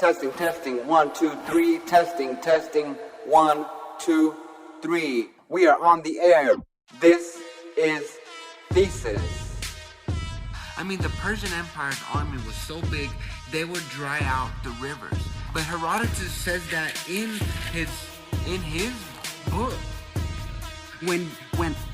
Testing, testing, 1, 2, 3, testing, testing, 1, 2, 3. We are on the air. This is Thesis. I mean, the Persian Empire's army was so big, they would dry out the rivers. But Herodotus says that in his book. When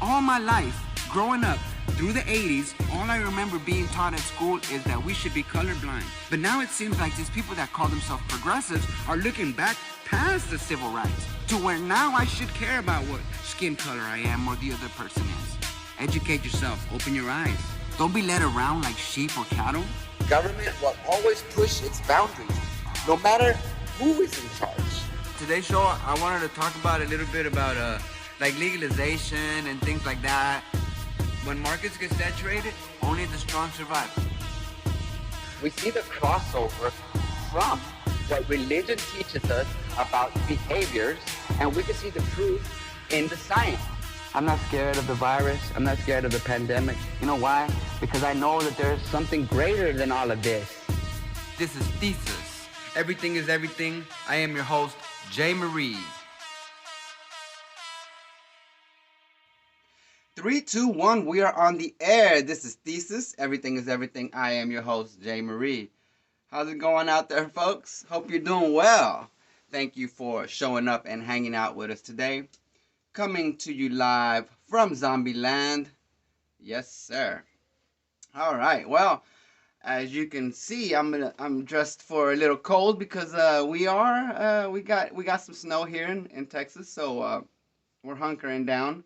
all my life, growing up, through the 80s, all I remember being taught at school is that we should be colorblind. But now it seems like these people that call themselves progressives are looking back past the civil rights to where now I should care about what skin color I am or the other person is. Educate yourself, open your eyes. Don't be led around like sheep or cattle. Government will always push its boundaries, no matter who is in charge. Today's show, I wanted to talk about a little bit about like legalization and things like that. When markets get saturated, only the strong survive. We see the crossover from what religion teaches us about behaviors, and we can see the truth in the science. I'm not scared of the virus. I'm not scared of the pandemic. You know why? Because I know that there's something greater than all of this. This is Thesis. Everything is everything. I am your host, Jay Marie. 3, 2, 1, we are on the air. This is Thesis. Everything is everything. I am your host, Jay Marie. How's it going out there, folks? Hope you're doing well. Thank you for showing up and hanging out with us today. Coming to you live from Zombie Land. Yes, sir. All right. Well, as you can see, I'm dressed for a little cold because we got some snow here in Texas, so we're hunkering down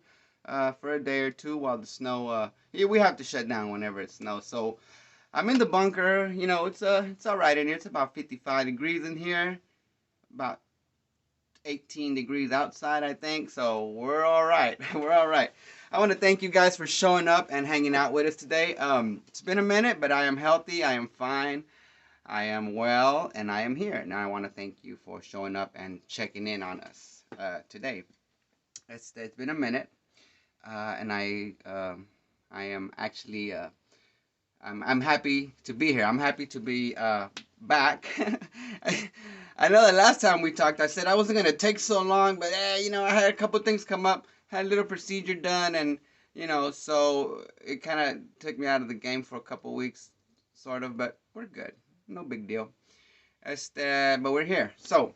for a day or two while the snow. We have to shut down whenever it snows. So I'm in the bunker. You know, it's all right in here. It's about 55 degrees in here, about 18 degrees outside, I think. So we're all right. We're all right. I want to thank you guys for showing up and hanging out with us today. It's been a minute, but I am healthy. I am fine. I am well, and I am here. Now I want to thank you for showing up and checking in on us today. It's been a minute. And I am actually, I'm happy to be here. I'm happy to be back. I know the last time we talked, I said I wasn't going to take so long, but I had a couple things come up, had a little procedure done, and, so it kind of took me out of the game for a couple weeks, sort of, but we're good. No big deal. But we're here. So,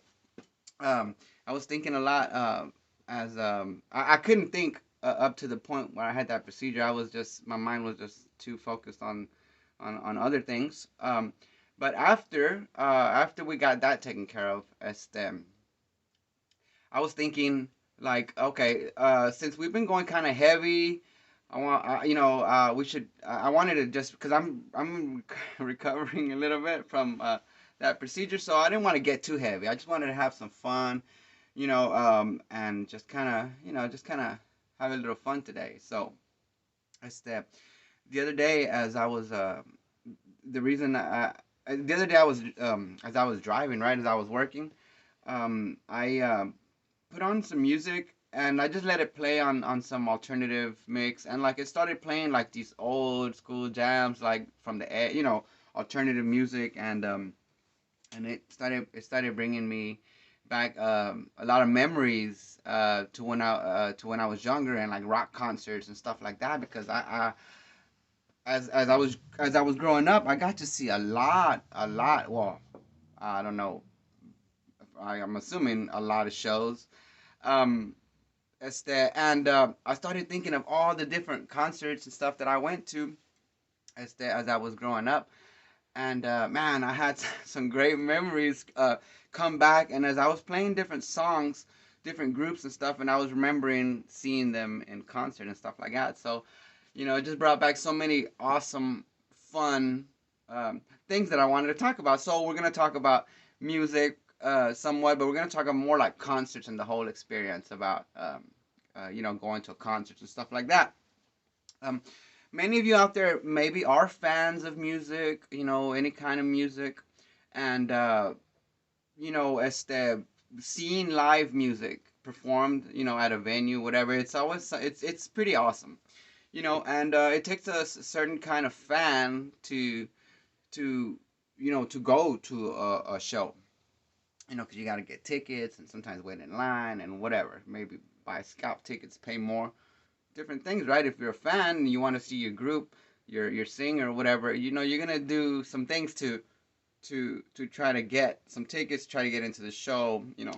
I was thinking a lot I couldn't think up to the point where I had that procedure. My mind was just too focused on other things. But after we got that taken care of, I was thinking like, okay, since we've been going kind of heavy, I wanted to just, because I'm recovering a little bit from that procedure, so I didn't want to get too heavy. I just wanted to have some fun, and just kind of have a little fun today. So the other day, as I was as I was driving, right, as I was working, I put on some music and I just let it play on some alternative mix, and like it started playing like these old school jams, like from the alternative music, and it started bringing me back a lot of memories to when I was younger, and like rock concerts and stuff like that, because as I was growing up, I got to see a lot. Well, I don't know. I'm assuming a lot of shows. I started thinking of all the different concerts and stuff that I went to as I was growing up. And man, I had some great memories come back. And as I was playing different songs, different groups and stuff, and I was remembering seeing them in concert and stuff like that. So, it just brought back so many awesome, fun things that I wanted to talk about. So we're going to talk about music somewhat, but we're going to talk about more like concerts and the whole experience about, going to concerts and stuff like that. Many of you out there maybe are fans of music, any kind of music, and, seeing live music performed, at a venue, whatever, it's pretty awesome, and it takes a certain kind of fan to go to a show. you know, because you got to get tickets and sometimes wait in line and whatever. Maybe buy scalp tickets, pay more, different things, right? If you're a fan and you want to see your group, your singer or whatever, you know, you're gonna do some things to try to get some tickets, try to get into the show, you know,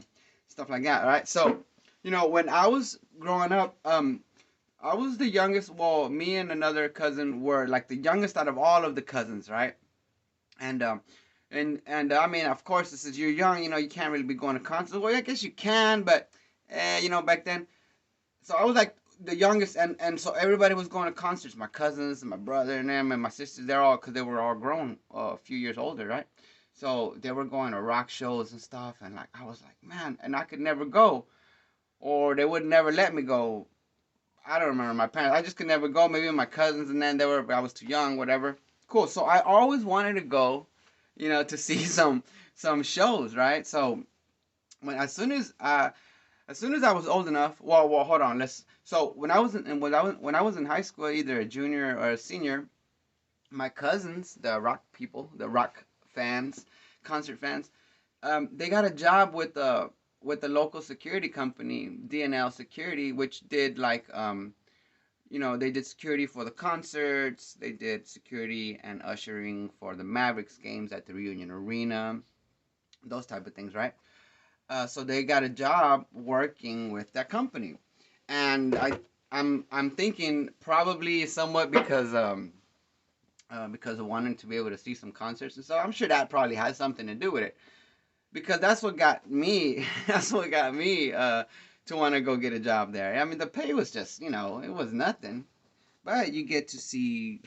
stuff like that, right? So, you know, when I was growing up, I was the youngest. Well, me and another cousin were like the youngest out of all of the cousins, right? And and I mean, of course, this is you're young, you know, you can't really be going to concerts. Well, I guess you can, but you know, back then, so I was like the youngest, and so everybody was going to concerts. My cousins and my brother and them and my sisters, they're all because they were all grown, a few years older, right? So they were going to rock shows and stuff, and like I was like, man, and I could never go, or they would never let me go. I don't remember my parents. I just could never go. Maybe my cousins, and then they were. I was too young, whatever. Cool. So I always wanted to go, you know, to see some shows, right? So when as soon as I was old enough, well, hold on. Let's. So when I was in high school, either a junior or a senior, my cousins, the rock people, the rock fans, concert fans, they got a job with the local security company, DNL Security, which did like you know, they did security for the concerts, they did security and ushering for the Mavericks games at the Reunion Arena, those type of things, right? So they got a job working with that company, and I'm thinking probably somewhat because of wanting to be able to see some concerts and so I'm sure that probably has something to do with it because that's what got me that's what got me to want to go get a job there. I mean, the pay was just, you know, it was nothing, but you get to see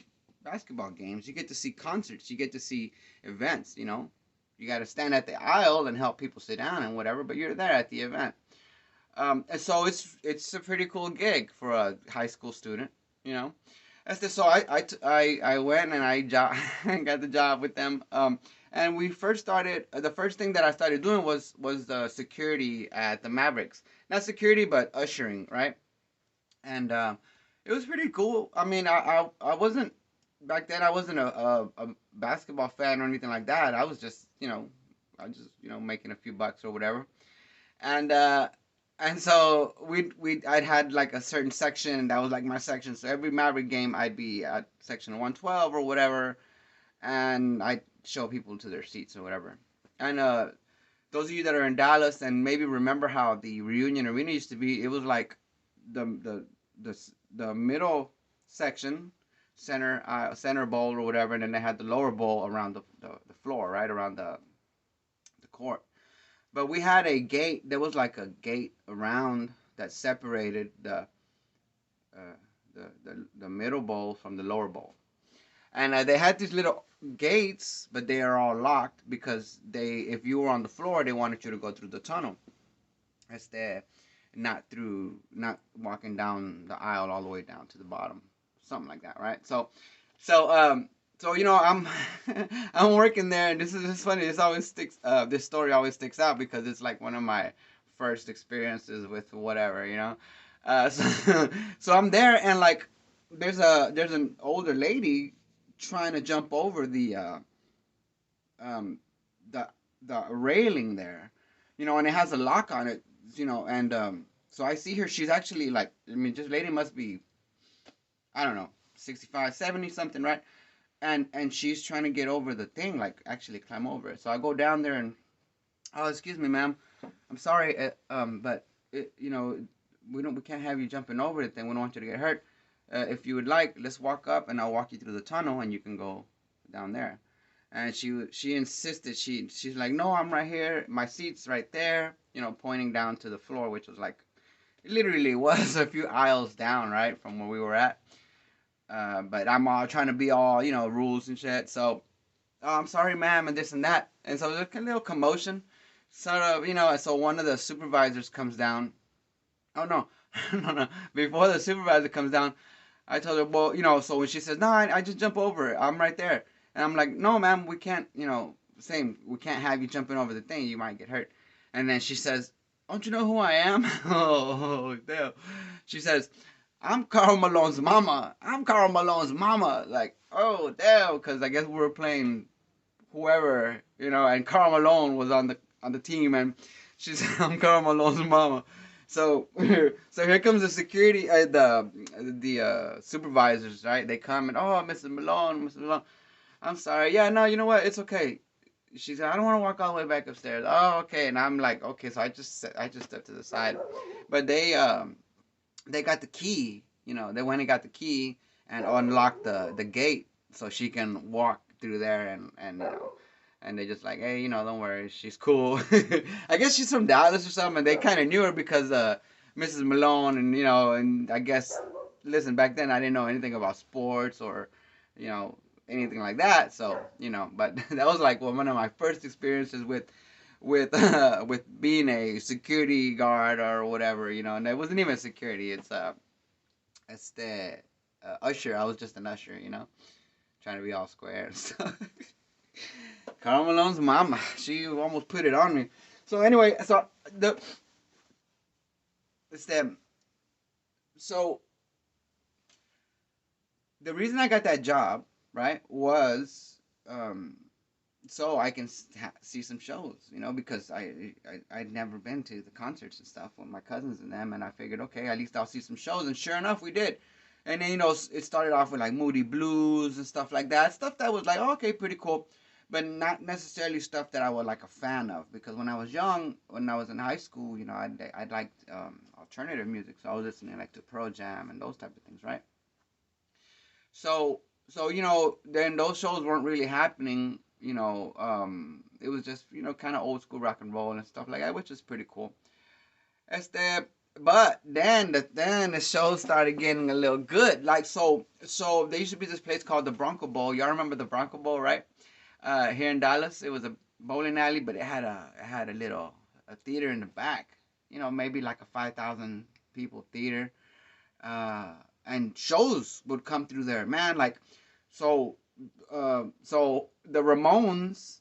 basketball games, you get to see concerts, you get to see events, you know. You got to stand at the aisle and help people sit down and whatever, but you're there at the event. And so it's a pretty cool gig for a high school student, you know. So I went and I got the job with them. And we first started. The first thing that I started doing was the security at the Mavericks. Not security, but ushering, right? And it was pretty cool. I mean, I wasn't back then. I wasn't a basketball fan or anything like that. I was just, you know, I was just, you know, making a few bucks or whatever. And so we I'd had like a certain section that was like my section. So every Maverick game, I'd be at section 112 or whatever, and I'd show people to their seats or whatever. And those of you that are in Dallas and maybe remember how the Reunion Arena used to be, it was like the the the, the middle section, center bowl or whatever, and then they had the lower bowl around the floor, right around the court. But we had a gate. There was like a gate around that separated uh, the middle bowl from the lower bowl, and they had these little gates, but they are all locked because if you were on the floor, they wanted you to go through the tunnel. Este, not walking down the aisle all the way down to the bottom, something like that, right? So so you know I'm working there, and this is just funny. This story always sticks out because it's like one of my first experiences with whatever, you know. So so I'm there, and like there's an older lady trying to jump over um the the railing there, you know, and it has a lock on it, you know, and so I see her. She's actually like, I mean, this lady must be, I don't know, 65, 70 something, right? And she's trying to get over the thing, like actually climb over it. So I go down there and, oh, excuse me, ma'am, I'm sorry, but you know, we can't have you jumping over the thing. We don't want you to get hurt. If you would like, let's walk up and I'll walk you through the tunnel and you can go down there. And she insisted. She's like, no, I'm right here. My seat's right there. You know, pointing down to the floor, which was like, it literally was a few aisles down, right, from where we were at. But I'm all trying to be all, you know, rules and shit. So, oh, I'm sorry, ma'am, and this and that. And so there's a little commotion, sort of, you know. So one of the supervisors comes down. Oh no, no. Before the supervisor comes down, I told her, well, you know. So when she says, no, I just jump over it. I'm right there. And I'm like, no, ma'am, we can't, you know, we can't have you jumping over the thing. You might get hurt. And then she says, don't you know who I am? Oh, damn. She says, I'm Karl Malone's mama. I'm Karl Malone's mama. Like, oh, damn, because I guess we were playing whoever, you know, and Karl Malone was on on the team, and she's I'm Karl Malone's mama. So so here comes the security, the supervisors, right? They come and oh, Mrs. Malone, Mrs. Malone. I'm sorry. Yeah, no, you know what? It's okay. She said, I don't want to walk all the way back upstairs. Oh, okay. And I'm like, okay. So I just stepped to the side, but they got the key. You know, they went and got the key and unlocked the gate so she can walk through there and you know. And they just like, hey, you know, don't worry, she's cool. I guess she's from Dallas or something. And they kind of knew her because Mrs. Malone, and you know, and I guess, listen, back then I didn't know anything about sports or, you know, anything like that. So you know, but that was like one of my first experiences with being a security guard or whatever, you know. And it wasn't even security. It's the usher. I was just an usher, you know, trying to be all square and stuff. Karl Malone's mama, she almost put it on me. So anyway, so it's them. So the reason I got that job, right, was so I can see some shows, you know, because I'd never been to the concerts and stuff with my cousins and them, and I figured, okay, at least I'll see some shows, and sure enough, we did. And then, you know, it started off with like Moody Blues and stuff like that, stuff that was like, oh, okay, pretty cool, but not necessarily stuff that I was like a fan of, because when I was young, when I was in high school, you know, I liked alternative music, so I was listening like to Pearl Jam and those type of things, right? So you know, then those shows weren't really happening. You know, it was just, you know, kind of old school rock and roll and stuff like that, which is pretty cool. But then the show started getting a little good. Like so there used to be this place called the Bronco Bowl. Y'all remember the Bronco Bowl, right? Here in Dallas, it was a bowling alley, but it had a little a theater in the back. You know, maybe like a 5,000 people theater. And shows would come through there, man. Like, so, so the Ramones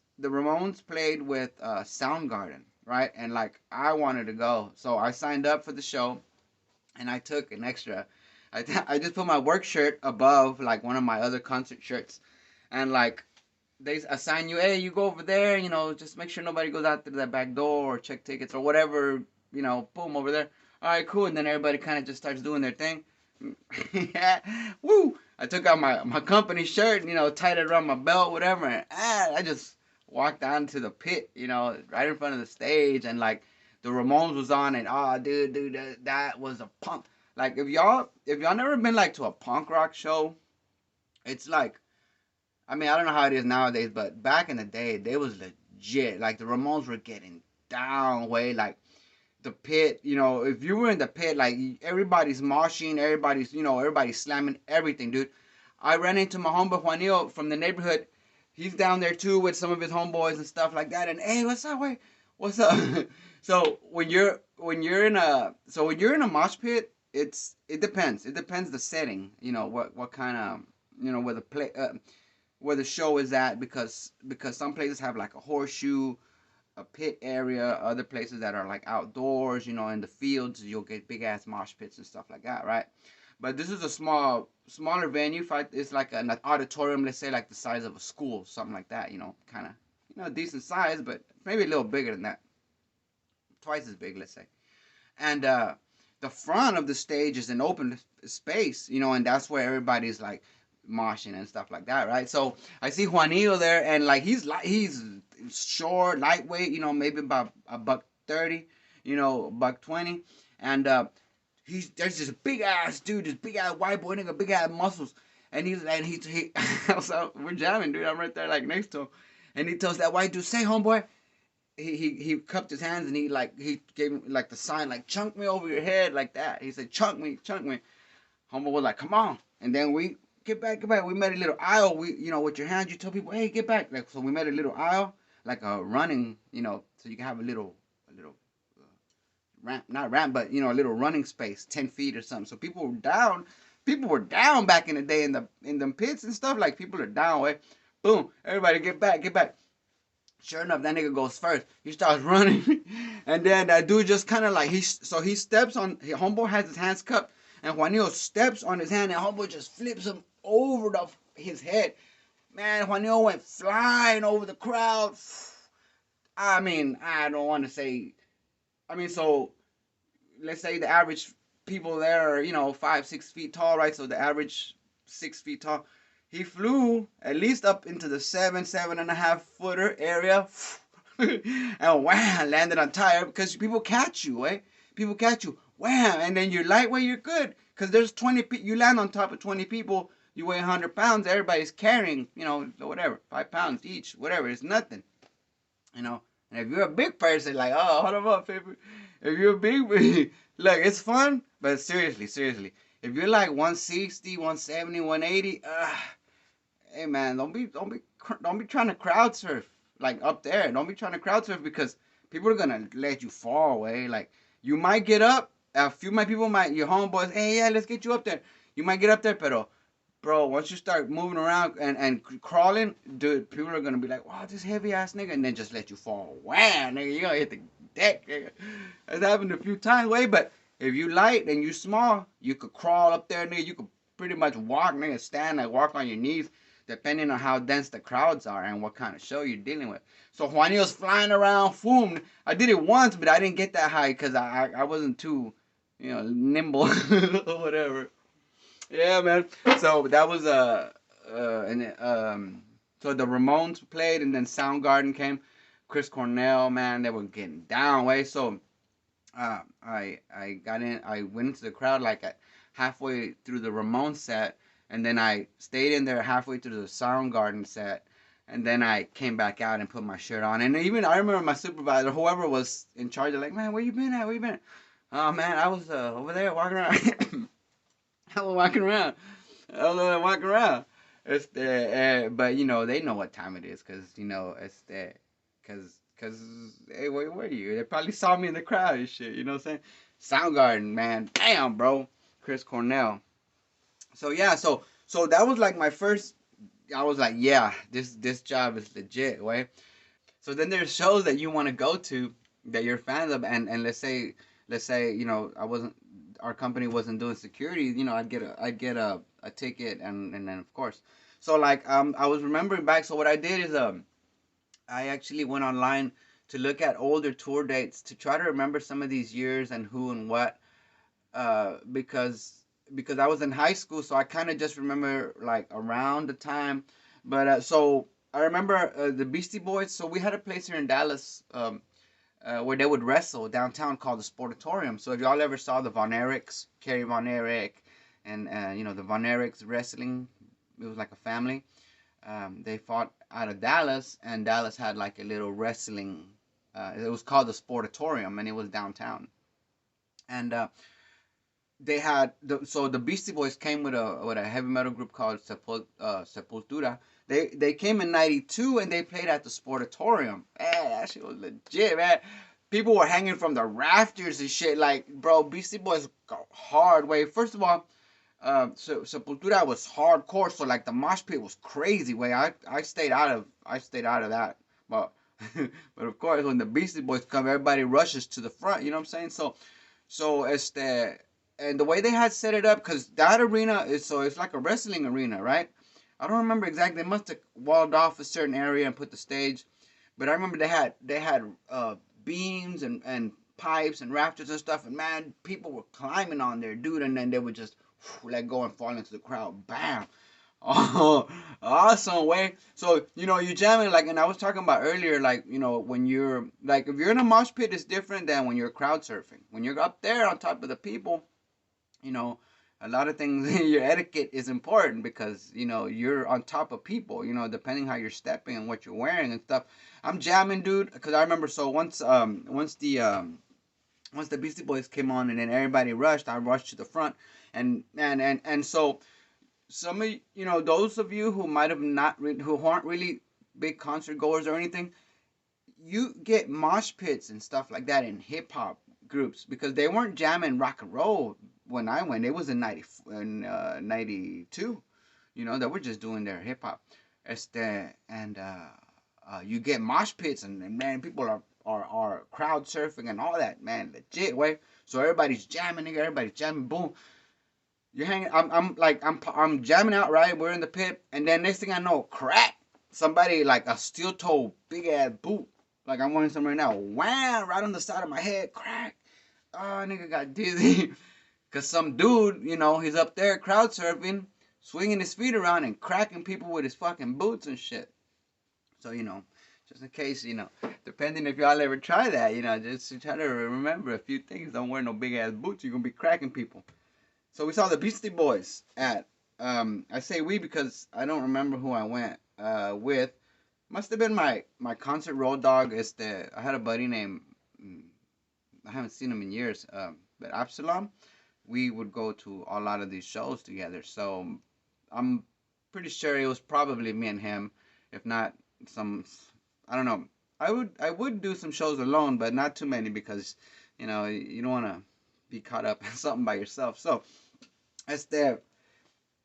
played with Soundgarden, right? And like, I wanted to go, so I signed up for the show, and I took an extra. I just put my work shirt above like one of my other concert shirts, and like they assign you, hey, you go over there, you know, just make sure nobody goes out through that back door or check tickets or whatever, you know, boom over there. All right, cool. And then everybody kind of just starts doing their thing. Yeah, woo! I took out my company shirt, you know, tied it around my belt, whatever, and I just walked down to the pit, you know, right in front of the stage, and like the Ramones was on, and dude, that was a punk. Like if y'all never been like to a punk rock show, it's like, I mean, I don't know how it is nowadays, but back in the day, they was legit. Like the Ramones were getting down way like the pit, you know, if you were in the pit, like everybody's moshing, everybody's slamming everything, dude. I ran into my homeboy Juanillo from the neighborhood. He's down there too with some of his homeboys and stuff like that. And hey, what's up, way? What's up? So when you're in a mosh pit, it depends. It depends the setting. You know what kind of, you know, where the show is at, because some places have like a horseshoe, a pit area. Other places that are like outdoors, you know, in the fields, you'll get big ass mosh pits and stuff like that, right? But this is a smaller venue. It's like an auditorium, let's say like the size of a school, something like that. You know, kind of, you know, decent size, but maybe a little bigger than that, twice as big, let's say. And the front of the stage is an open space, you know, and that's where everybody's like moshing and stuff like that, right? So I see Juanillo there, and like he's short, lightweight, you know, maybe about a buck 30, you know, buck 20, and there's this big ass dude, this big ass white boy nigga, big ass muscles, and he so we're jamming, dude. I'm right there like next to him, and he tells that white dude, say homeboy. He cupped his hands, and he gave me like the sign, like chunk me over your head, like that. He said chunk me. Homeboy was like, come on, and then we get back. We made a little aisle. You know, with your hands, you tell people, hey, get back. Like, so we made a little aisle, like a running, you know, so you can have a little ramp, not ramp, but you know, a little running space, 10 feet or something. So people were down. People were down back in the day in them pits and stuff. Like people are down. Right? Boom! Everybody get back. Sure enough, that nigga goes first. He starts running, and then that dude just kind of like he steps on. Homeboy has his hands cupped, and Juanillo steps on his hand, and homeboy just flips him over his head. Man, Juanillo went flying over the crowd. I mean, I don't want to say. I mean, so let's say the average people there are, 5, 6 feet tall, right? So the average 6 feet tall. He flew at least up into the 7, 7.5 footer area, and wham, landed on tire because people catch you, eh? People catch you, wham, and then you're lightweight, you're good because there's 20. You land on top of 20 people. You weigh 100 pounds. Everybody's carrying, whatever, 5 pounds each, whatever. It's nothing, you know. And if you're a big person, like, oh, hold up, baby. If you're a big, look, it's fun, but seriously, if you're like 160, 170, 180, hey man, don't be trying to crowd surf like up there. Don't be trying to crowd surf because people are gonna let you fall away. Like you might get up, a few of my people might, your homeboys, hey yeah, let's get you up there. You might get up there, pero bro, once you start moving around and crawling, dude, people are gonna be like, wow, this heavy ass nigga, and then just let you fall. Wham, nigga, you gonna hit the deck, nigga. It's happened a few times, way, but if you light and you small, you could crawl up there, nigga. You could pretty much walk, nigga, stand, like walk on your knees, depending on how dense the crowds are and what kind of show you're dealing with. So Juanito's flying around, boom. I did it once, but I didn't get that high because I wasn't too, nimble or whatever. Yeah, man. So that was so the Ramones played, and then Soundgarden came. Chris Cornell, man, they were getting down way. So I got in. I went into the crowd like at halfway through the Ramones set, and then I stayed in there halfway through the Soundgarden set, and then I came back out and put my shirt on. And even I remember my supervisor, whoever was in charge, of like, man, where you been at? Where you been at? Oh man, I was over there walking around. I was walking around. I was walking around. It's the, but they know what time it is, cause it's the, cause hey, where were you? They probably saw me in the crowd and shit. You know what I'm saying? Soundgarden, man, damn, bro, Chris Cornell. So yeah, so that was like my first. I was like, yeah, this job is legit, right? So then there's shows that you want to go to that you're fans of, and let's say I wasn't, our company wasn't doing security, I'd get a ticket, and then of course, so like I was remembering back. So what I did is I actually went online to look at older tour dates to try to remember some of these years and who and what, because I was in high school, so I kind of just remember like around the time. But so I remember the Beastie Boys. So we had a place here in Dallas, where they would wrestle downtown called the Sportatorium. So if y'all ever saw the Von Erichs, Kerry Von Erich, and the Von Erichs wrestling, it was like a family. They fought out of Dallas, and Dallas had like a little wrestling. It was called the Sportatorium, and it was downtown. And they had the Beastie Boys came with a heavy metal group called Sepultura. They came in '92 and they played at the Sportatorium. Man, that shit was legit, man. People were hanging from the rafters and shit. Like, bro, Beastie Boys go hard way. First of all, Sepultura was hardcore, so like the mosh pit was crazy way. I stayed out of that, but but of course when the Beastie Boys come, everybody rushes to the front. You know what I'm saying? So it's the way they had set it up, because that arena it's like a wrestling arena, right? I don't remember exactly. They must have walled off a certain area and put the stage, but I remember they had beams and pipes and rafters and stuff, and man, people were climbing on there, dude, and then they would just let go and fall into the crowd. Bam! Oh, awesome way. So you're jamming like, and I was talking about earlier, like when you're like, if you're in a mosh pit, it's different than when you're crowd surfing. When you're up there on top of the people, you know, a lot of things, your etiquette is important because, you're on top of people, depending how you're stepping and what you're wearing and stuff. I'm jamming, dude, because I remember, so once the Beastie Boys came on and then everybody rushed, I rushed to the front, and so some of those of you who might have who aren't really big concert goers or anything, you get mosh pits and stuff like that in hip hop groups because they weren't jamming rock and roll when I went. It was in '92. They were just doing their hip hop. You get mosh pits and man, people are crowd surfing and all that, man, legit way. So everybody's jamming, nigga. Everybody's jamming. Boom. You're hanging. I'm jamming out, right? We're in the pit, and then next thing I know, crack. Somebody like a steel toe, big ass boot, Like I'm wearing some right now. Wham! Right on the side of my head. Crack. Oh, nigga got dizzy. Because some dude, he's up there crowd surfing, swinging his feet around and cracking people with his fucking boots and shit. So, just in case, depending if y'all ever try that, just to try to remember a few things. Don't wear no big ass boots. You're going to be cracking people. So we saw the Beastie Boys at, I say we because I don't remember who I went with. Must have been my concert road dog. I had a buddy named, I haven't seen him in years, but Absalom. We would go to a lot of these shows together. So I'm pretty sure it was probably me and him, if not I don't know. I would do some shows alone, but not too many because you don't want to be caught up in something by yourself. So that's there.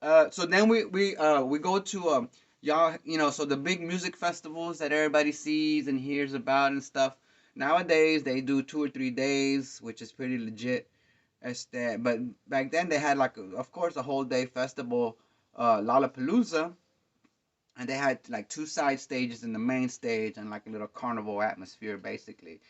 So then we go to y'all, so the big music festivals that everybody sees and hears about and stuff. Nowadays they do 2 or 3 days, which is pretty legit. But back then they had of course, a whole day festival, Lollapalooza, and they had like two side stages in the main stage and like a little carnival atmosphere, basically.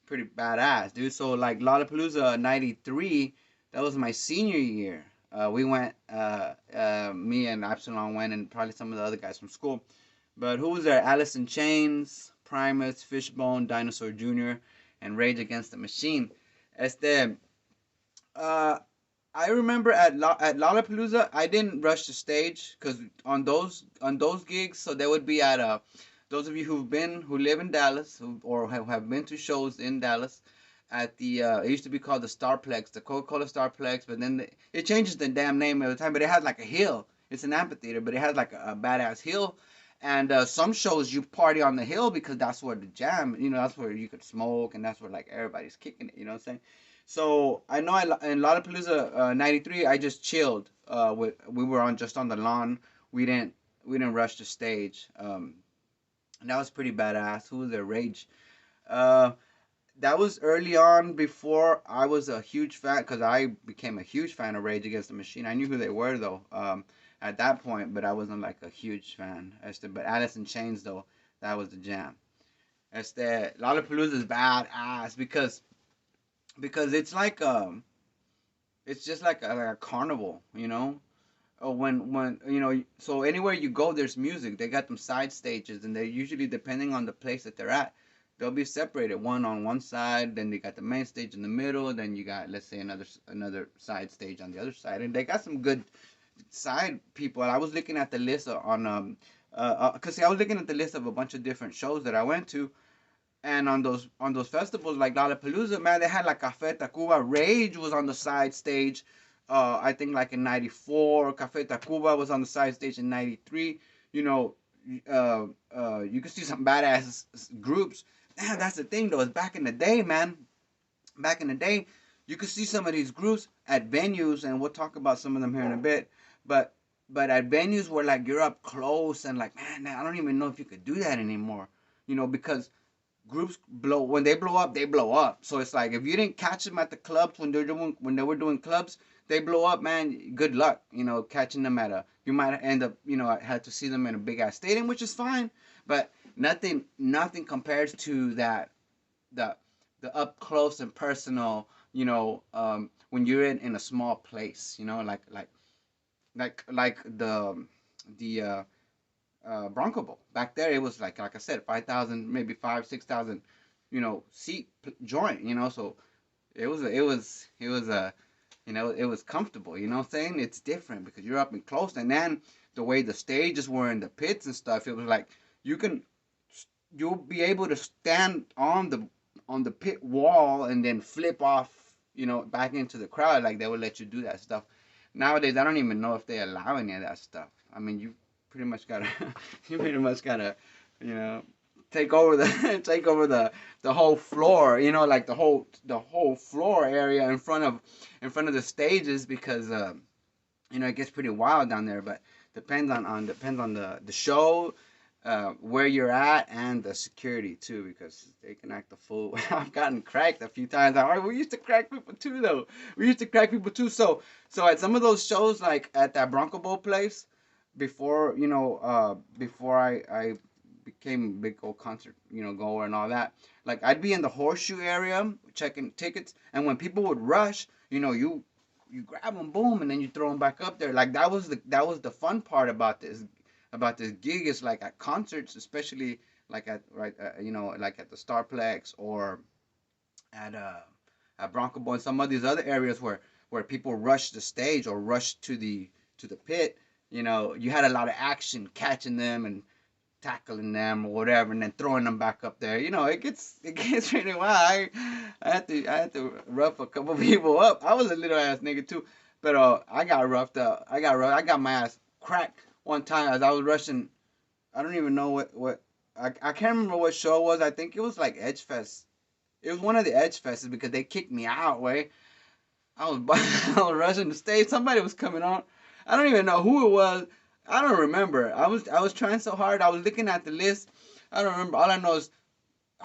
Pretty badass, dude. So like Lollapalooza '93, that was my senior year. We went, me and Absalom went, and probably some of the other guys from school. But who was there? Alice in Chains, Primus, Fishbone, Dinosaur Jr., and Rage Against the Machine. Uh, I remember at Lollapalooza, I didn't rush the stage because on those gigs, so they would be at those of you who live in Dallas or have been to shows in Dallas at the it used to be called the Starplex, the Coca-Cola Starplex, but then it changes the damn name every time. But it has like a hill. It's an amphitheater, but it has like a badass hill. And some shows you party on the hill because that's where the jam, that's where you could smoke and that's where like everybody's kicking it. You know what I'm saying? So I know in Lollapalooza '93, I just chilled. We were on the lawn. We didn't rush the stage. And that was pretty badass. Who was there? Rage. Uh, that was early on before I was a huge fan because I became a huge fan of Rage Against the Machine. I knew who they were though at that point, but I wasn't like a huge fan. But Alice in Chains though, that was the jam. Lollapalooza is badass because it's just like a carnival, when so anywhere you go there's music. They got them side stages, and they're usually, depending on the place that they're at, they'll be separated, one on one side, then they got the main stage in the middle, then you got, let's say, another side stage on the other side, and they got some good side people. I was looking at the list because I was looking at the list of a bunch of different shows that I went to. And on those festivals like Lollapalooza, man, they had like Café Tacuba. Rage was on the side stage. I think like in '94. Café Tacuba was on the side stage in '93. You know, you could see some badass groups. Man, that's the thing though. Is back in the day, man. Back in the day, you could see some of these groups at venues, and we'll talk about some of them here in a bit. But at venues where like you're up close and like, man, I don't even know if you could do that anymore. Because groups when they blow up, they blow up. So it's like if you didn't catch them at the clubs when they were doing clubs, they blow up, man. Good luck, catching them you might end up, had to see them in a big ass stadium, which is fine, but nothing compares to that the up close and personal, when you're in a small place, like the Bronco Bowl. Back there, it was like I said, 5,000, maybe 6,000, seat joint. So it was comfortable. You know what I'm saying? It's different because you're up and close, and then the way the stages were in the pits and stuff, it was like you'll be able to stand on the pit wall and then flip off, back into the crowd. Like they would let you do that stuff. Nowadays, I don't even know if they allow any of that stuff. I mean, you pretty much gotta take over the whole floor, like the whole floor area in front of the stages, because it gets pretty wild down there. But depends on the show, where you're at, and the security too, because they can act a fool. I've gotten cracked a few times. We used to crack people too, though. So at some of those shows, like at that Bronco Bowl place, before I became a big old concert, goer and all that. Like I'd be in the horseshoe area checking tickets, and when people would rush, you grab them, boom, and then you throw them back up there. Like that was the fun part about this gig is like at concerts, especially like at right, like at the Starplex or at Bronco Bowl and some of these other areas where people rush the stage or rush to the pit. You had a lot of action catching them and tackling them or whatever, and then throwing them back up there. It gets really wild. I had to rough a couple people up. I was a little ass nigga too, but I got roughed up. I got my ass cracked one time as I was rushing. I don't even know what I can't remember what show it was. I think it was like Edge Fest. It was one of the Edge Fests because they kicked me out. Way I was I was rushing the stage. Somebody was coming on. I don't even know who it was. I don't remember. I was trying so hard. I was looking at the list. I don't remember. All I know is,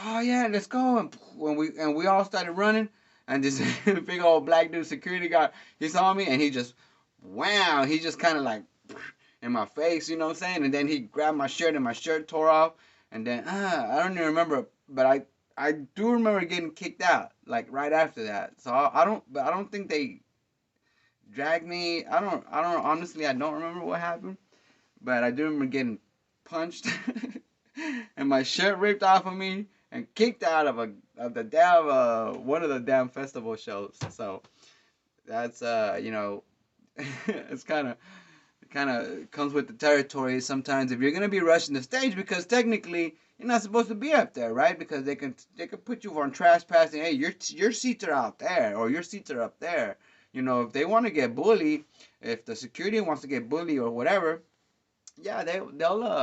oh yeah, let's go. And we all started running, and this big old black dude security guard, he saw me and he just, wow, he just kind of like in my face, you know what I'm saying? And then he grabbed my shirt and my shirt tore off. And then I don't even remember, but I do remember getting kicked out like right after that. So I don't think they dragged me. I don't honestly I don't remember what happened, but I do remember getting punched and my shirt ripped off of me and kicked out of the damn one of the damn festival shows. So that's it's kind of comes with the territory sometimes if you're gonna be rushing the stage because technically you're not supposed to be up there, right? Because they can put you on trespassing. Hey, your seats are out there or your seats are up there. If they want to get bullied, if the security wants to get bullied or whatever, yeah, they'll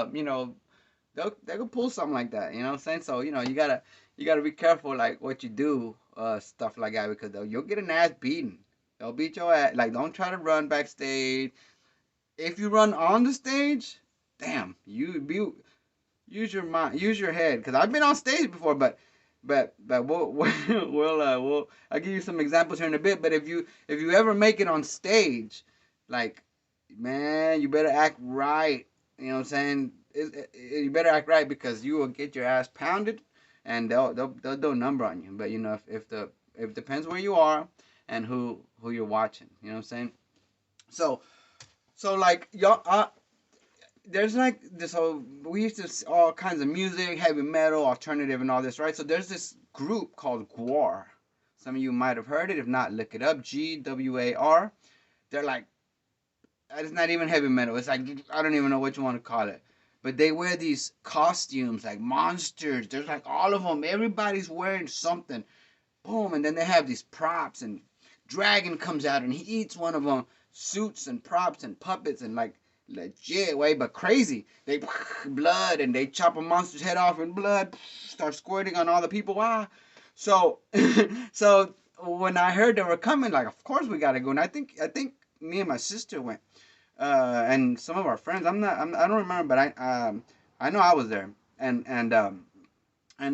pull something like that. You know what I'm saying? So you gotta be careful like what you do, stuff like that because you'll get an ass beaten. They'll beat your ass. Like don't try to run backstage. If you run on the stage, damn, use your mind, use your head. Cause I've been on stage before, but we'll I'll give you some examples here in a bit. But if you ever make it on stage, like man, you better act right. You know what I'm saying? You better act right because you will get your ass pounded, and they'll do a number on you. But if it depends where you are and who you're watching. You know what I'm saying? So like y'all, there's like this whole we used to all kinds of music, heavy metal, alternative, and all this, right? So there's this group called GWAR. Some of you might have heard it. If not, look it up. GWAR. They're like it's not even heavy metal. It's like I don't even know what you want to call it. But they wear these costumes like monsters. There's like all of them. Everybody's wearing something. Boom, and then they have these props and dragon comes out and he eats one of them. Suits and props and puppets and like legit way, but crazy. They blood and they chop a monster's head off and blood starts squirting on all the people. Wow. So so when I heard they were coming, like of course we gotta go. And I think me and my sister went. And some of our friends. I don't remember, but I know I was there. And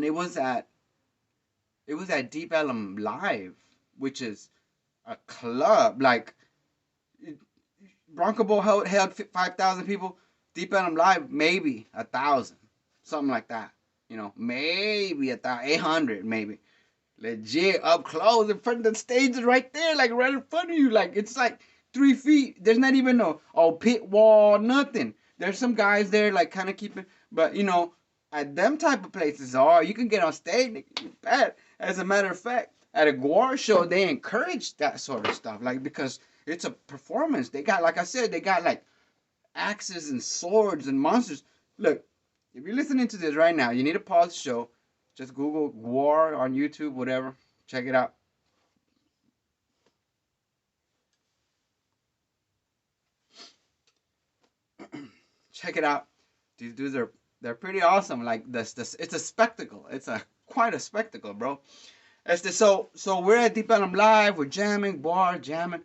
it was at Deep Ellum Live, which is a club like Bronco Bowl held 5,000 people. Deep Ellum Live maybe 1,000, something like that. Maybe 800, maybe. Legit up close in front of the stage is right there, like right in front of you. Like it's like 3 feet. There's not even no pit wall, nothing. There's some guys there like kind of keeping, but at them type of places, you can get on stage. Bad. As a matter of fact, at a GWAR show, they encourage that sort of stuff, like because it's a performance. They got, like I said, they got like axes and swords and monsters. Look, if you're listening to this right now, you need to pause the show. Just Google GWAR on YouTube, whatever. Check it out. Check it out. These dudes they're pretty awesome. Like this, it's a spectacle. It's quite a spectacle, bro. So we're at Deep Ellum Live. We're jamming, bar jamming.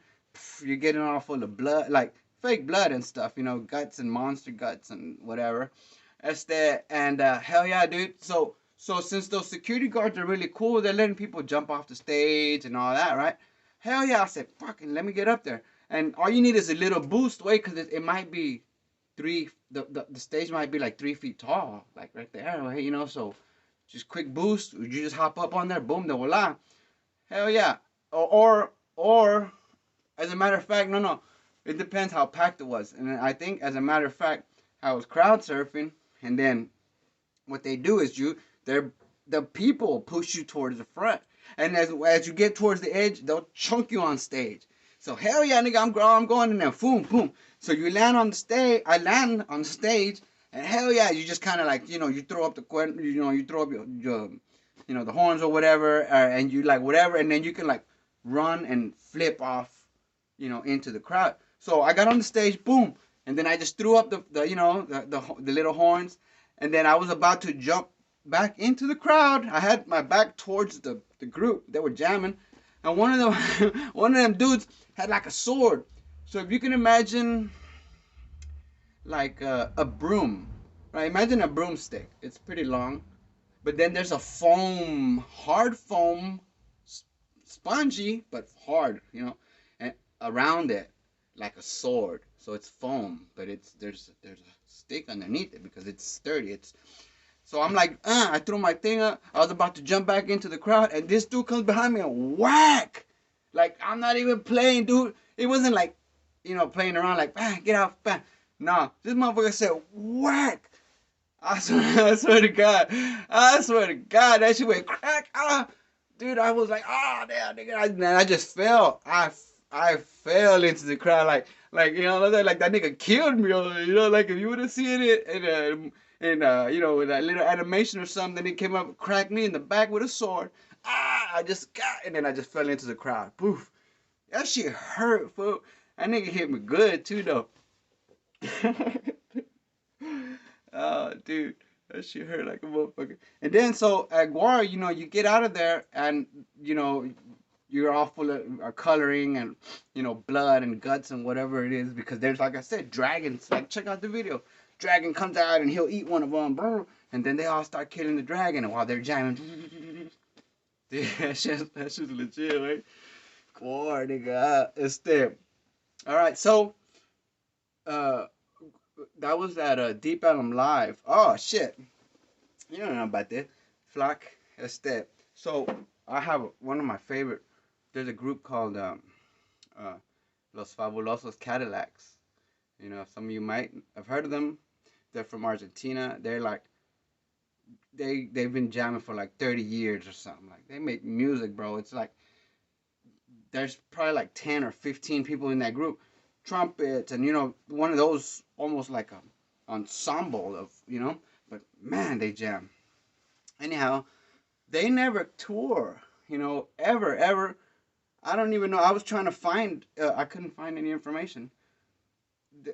You're getting all full of blood, like fake blood and stuff, guts and monster guts and whatever. And hell yeah, dude. So since those security guards are really cool, they're letting people jump off the stage and all that, right? Hell yeah, I said, fucking let me get up there. And all you need is a little boost, wait, because it might be the stage might be like 3 feet tall, like right there, right, you know. So just quick boost, you just hop up on there, boom, de voila, hell yeah. Or as a matter of fact, no, it depends how packed it was, and I think as a matter of fact, I was crowd surfing, and then what they do is they're the people push you towards the front, and as you get towards the edge, they'll chunk you on stage. So hell yeah, nigga, I'm going in there, boom, boom. So you land on the stage. I land on the stage, and hell yeah, you just kind of like you throw up you throw up your the horns or whatever, and you like whatever, and then you can like run and flip off, into the crowd. So I got on the stage, boom, and then I just threw up the little horns, and then I was about to jump back into the crowd. I had my back towards the group. They were jamming, and one of them one of them dudes had like a sword. So if you can imagine like a broom, right? Imagine a broomstick. It's pretty long, but then there's a hard foam, spongy but hard, and around it like a sword. So it's foam, but there's a stick underneath it because it's sturdy. So I'm like, I threw my thing up. I was about to jump back into the crowd, and this dude comes behind me and whack. Like, I'm not even playing, dude. It wasn't like, playing around like, get out, bang. Nah, this motherfucker said whack. I swear to God. I swear to God, that shit went crack. Dude, I was like, damn, nigga. And I just fell. I fell into the crowd like like that nigga killed me. Like if you would have seen it with that little animation or something, it came up and cracked me in the back with a sword. And then I just fell into the crowd. Poof. That shit hurt, fool. That nigga hit me good too, though. Oh, dude, that shit hurt like a motherfucker. And then so at GWAR, you get out of there, and you're all full of coloring and blood and guts and whatever it is, because there's, like I said, dragons. Like, check out the video. Dragon comes out and he'll eat one of them, bro. And then they all start killing the dragon, and while they're jamming, dude, that shit's legit, right? GWAR, nigga, it's there. All right, so that was at Deep Ellum Live. Oh shit, you don't know about that, Flock. Este. So I have one of my favorite. There's a group called Los Fabulosos Cadillacs. Some of you might have heard of them. They're from Argentina. They're like they've been jamming for like 30 years or something. Like, they make music, bro. It's like there's probably like 10 or 15 people in that group. Trumpets and one of those, almost like a ensemble of but man, they jam. Anyhow, they never tour, ever. I don't even know. I was trying to find. I couldn't find any information.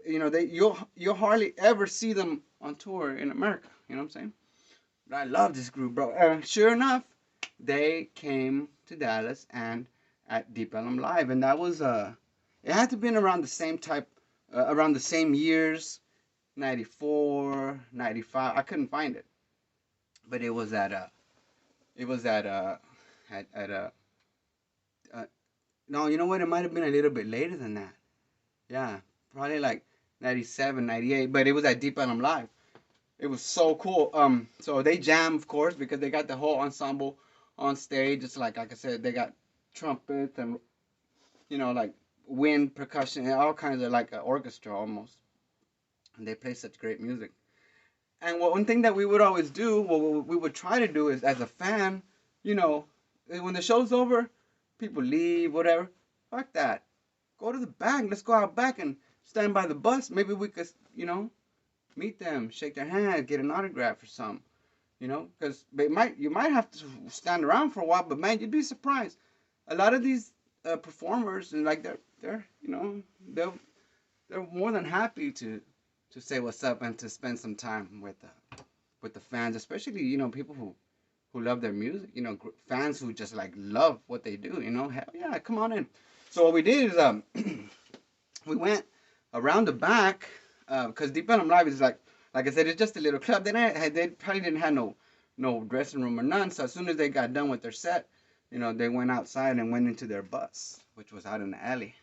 You'll hardly ever see them on tour in America. You know what I'm saying? But I love this group, bro. Sure enough, they came to Dallas and at Deep Ellum Live, and that was it had to have been around the same around the same years, 94, 95. I couldn't find it, but it was at no, you know what? It might have been a little bit later than that. Yeah, probably like 97, 98. But it was at Deep Ellum Live. It was so cool. So they jam, of course, because they got the whole ensemble on stage. It's like I said, they got trumpets and like wind, percussion, and all kinds of like an orchestra almost. And they play such great music. And one thing that we would always do, what we would try to do is, as a fan, when the show's over, people leave, whatever. Fuck that. Go to the back. Let's go out back and stand by the bus. Maybe we could, meet them, shake their hand, get an autograph or something. Because you might have to stand around for a while, but man, you'd be surprised. A lot of these performers, and like they're more than happy to say what's up and to spend some time with the fans, especially people who love their music, fans who just like love what they do, hell yeah, come on in. So what we did is we went around the back, because Deep Ellum Live is like I said, it's just a little club. They probably didn't have no dressing room or none. So as soon as they got done with their set, they went outside and went into their bus, which was out in the alley.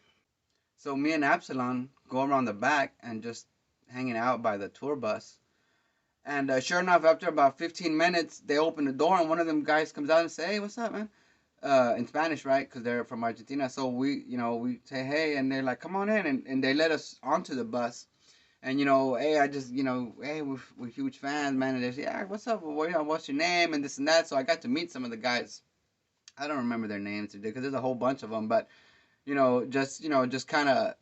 So me and Absalon go around the back and just hanging out by the tour bus. And sure enough, after about 15 minutes, they open the door, and one of them guys comes out and say, "Hey, what's up, man?" In Spanish, right? Because they're from Argentina. So we say, "Hey," and they're like, "Come on in," and they let us onto the bus. And hey, I just, hey, we're huge fans, man. And they say, "Yeah, what's up? What's your name?" And this and that. So I got to meet some of the guys. I don't remember their names today because there's a whole bunch of them. But just kind of,